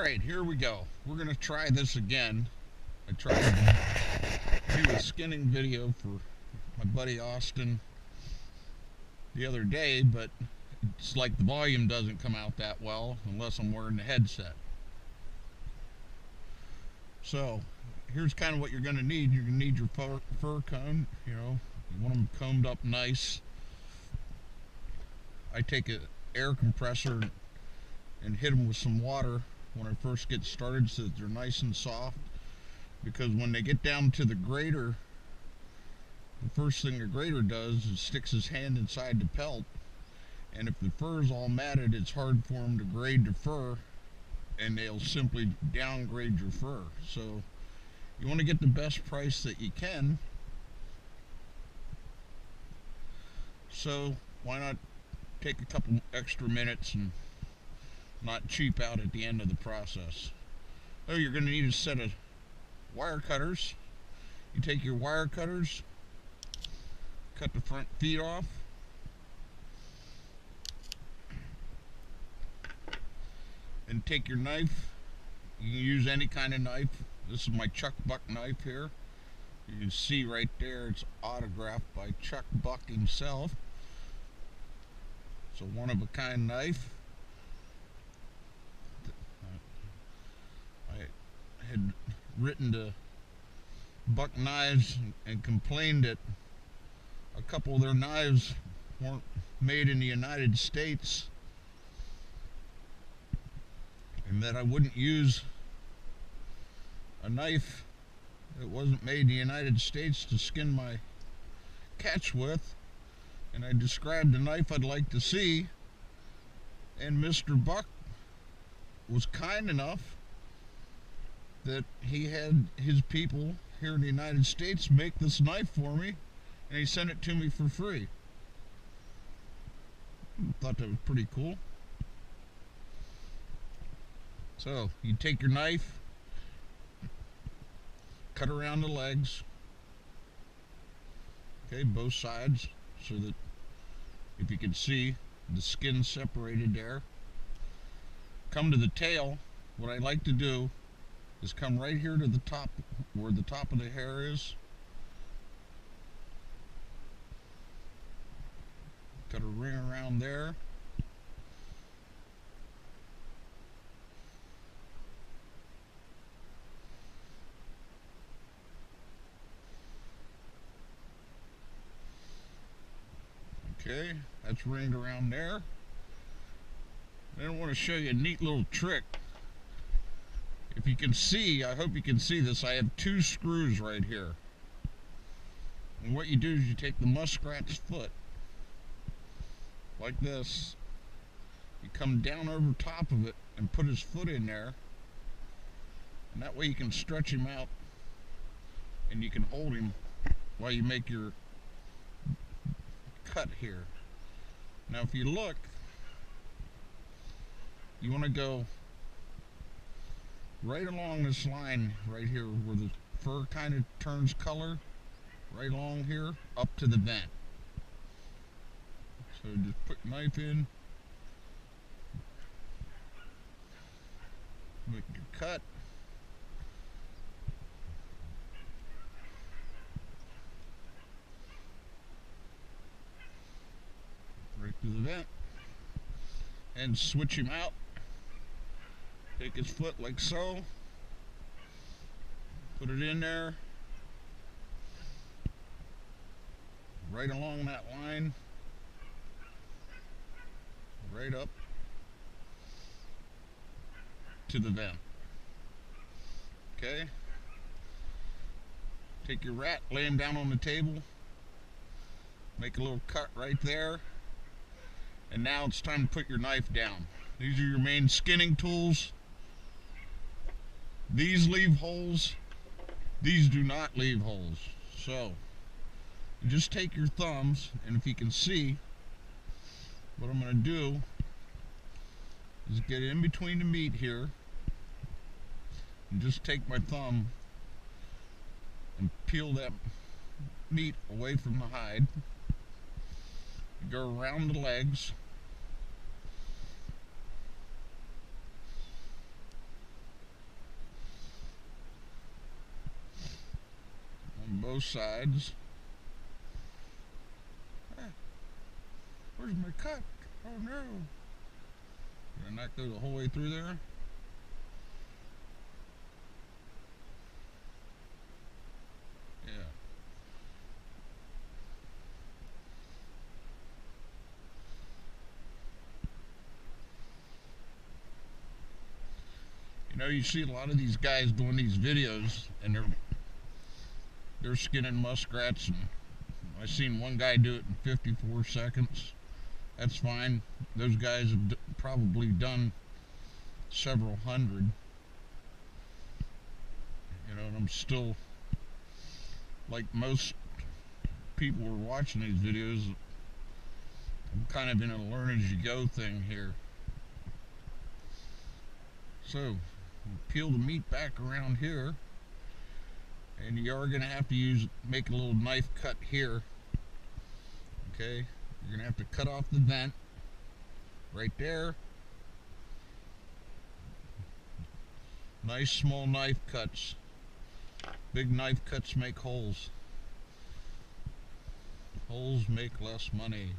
Alright, here we go. We're going to try this again. I tried to do a skinning video for my buddy Austin the other day, but it's like the volume doesn't come out that well unless I'm wearing the headset. So, here's kind of what you're going to need. You're going to need your fur comb, you want them combed up nice. I take an air compressor and hit them with some water when I first get started so that they're nice and soft, because when they get down to the grater, the first thing the grater does is sticks his hand inside the pelt, and if the fur is all matted, it's hard for him to grade the fur, and they'll simply downgrade your fur. So you want to get the best price that you can. So why not take a couple extra minutes and not cheap out at the end of the process. Oh, you're going to need a set of wire cutters. You take your wire cutters, cut the front feet off, and take your knife. You can use any kind of knife. This is my Chuck Buck knife here. You can see right there it's autographed by Chuck Buck himself. It's a one-of-a-kind knife. I had written to Buck Knives and complained that a couple of their knives weren't made in the United States, and that I wouldn't use a knife that wasn't made in the United States to skin my cats with. And I described the knife I'd like to see, and Mr. Buck was kind enough that he had his people here in the United States make this knife for me, and he sent it to me for free. Thought that was pretty cool. So you take your knife, cut around the legs, okay, both sides, so that if you can see the skin separated there. Come to the tail. What I like to do is come right here to the top, where the top of the hair is. Cut a ring around there. Okay, that's ringed around there. Then I want to show you a neat little trick. If you can see, I hope you can see this, I have two screws right here. And what you do is you take the muskrat's foot, like this. You come down over top of it and put his foot in there. And that way you can stretch him out and you can hold him while you make your cut here. Now if you look, you want to go right along this line right here where the fur kind of turns color, right along here up to the vent. So just put your knife in, make your cut. Right through the vent, and switch him out. Take his foot like so, put it in there, right along that line, right up to the vent. Okay? Take your rat, lay him down on the table, make a little cut right there, and now it's time to put your knife down. These are your main skinning tools. These leave holes, these do not leave holes. So you just take your thumbs, and if you can see, what I'm going to do is get in between the meat here and just take my thumb and peel that meat away from the hide. Go around the legs, both sides. Ah, where's my cut? Oh no. Did I not go the whole way through there? Yeah. You know, you see a lot of these guys doing these videos, and they're skinning muskrats, and I seen one guy do it in 54 seconds. That's fine. Those guys have probably done several hundred. You know, and I'm still, like most people who are watching these videos, I'm kind of in a learn as you go thing here. So, peel the meat back around here, and you are going to have to make a little knife cut here. Okay, you're going to have to cut off the vent right there. Nice small knife cuts. Big knife cuts make holes. Holes make less money.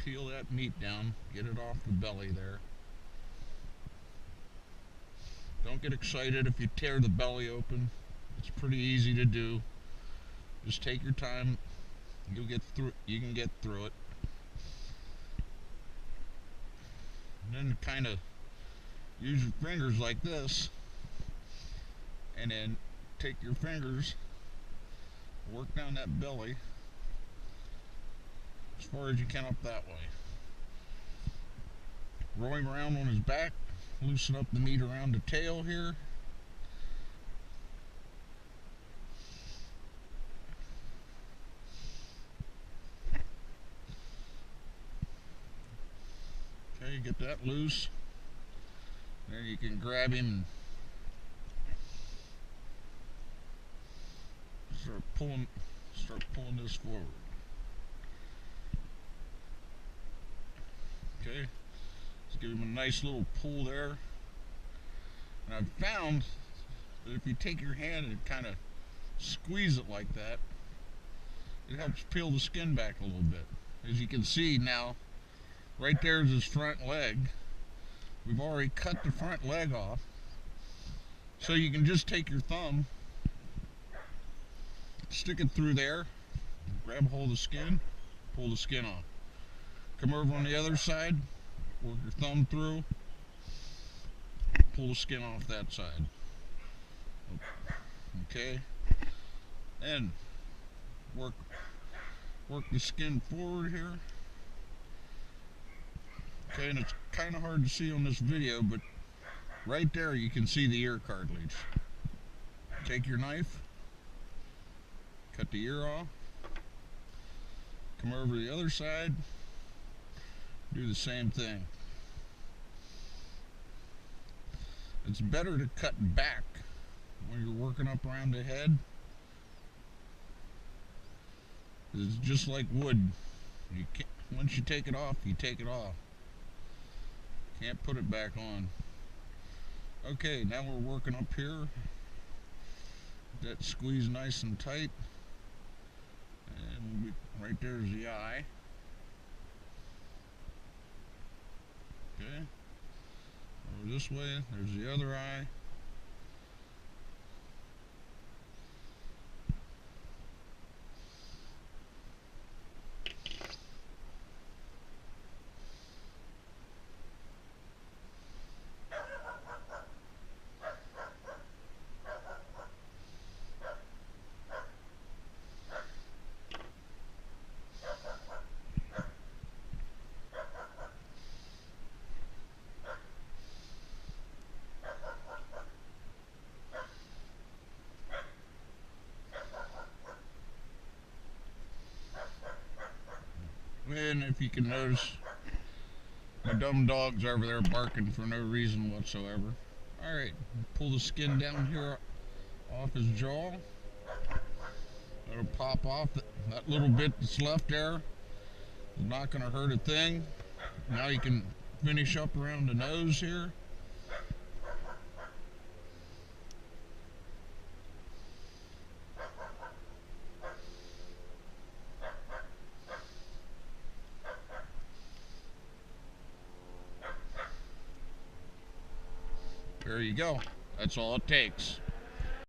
Peel that meat down, get it off the belly there. Don't get excited if you tear the belly open. It's pretty easy to do. Just take your time. You'll get through. You can get through it. And then kind of use your fingers like this, and then take your fingers, work down that belly as far as you can up that way. Roll him around on his back, loosen up the meat around the tail here. Okay, get that loose. Then you can grab him and start pulling this forward. Okay, let's give him a nice little pull there. And I've found that if you take your hand and kind of squeeze it like that, it helps peel the skin back a little bit. As you can see now, right there is his front leg. We've already cut the front leg off. So you can just take your thumb, stick it through there, grab a hold of the skin, pull the skin off. Come over on the other side, work your thumb through, pull the skin off that side. Okay, and work the skin forward here. Okay, and it's kind of hard to see on this video, but right there you can see the ear cartilage. Take your knife, cut the ear off, come over to the other side, do the same thing. It's better to cut back when you're working up around the head. It's just like wood. You can't, once you take it off, you take it off. Can't put it back on. Okay, now we're working up here. That squeeze nice and tight. And right there's the eye. Okay. Over this way, there's the other eye. And if you can notice, my dumb dog's over there barking for no reason whatsoever. Alright, pull the skin down here off his jaw. It'll pop off. That little bit that's left there is not going to hurt a thing. Now you can finish up around the nose here. There you go. That's all it takes.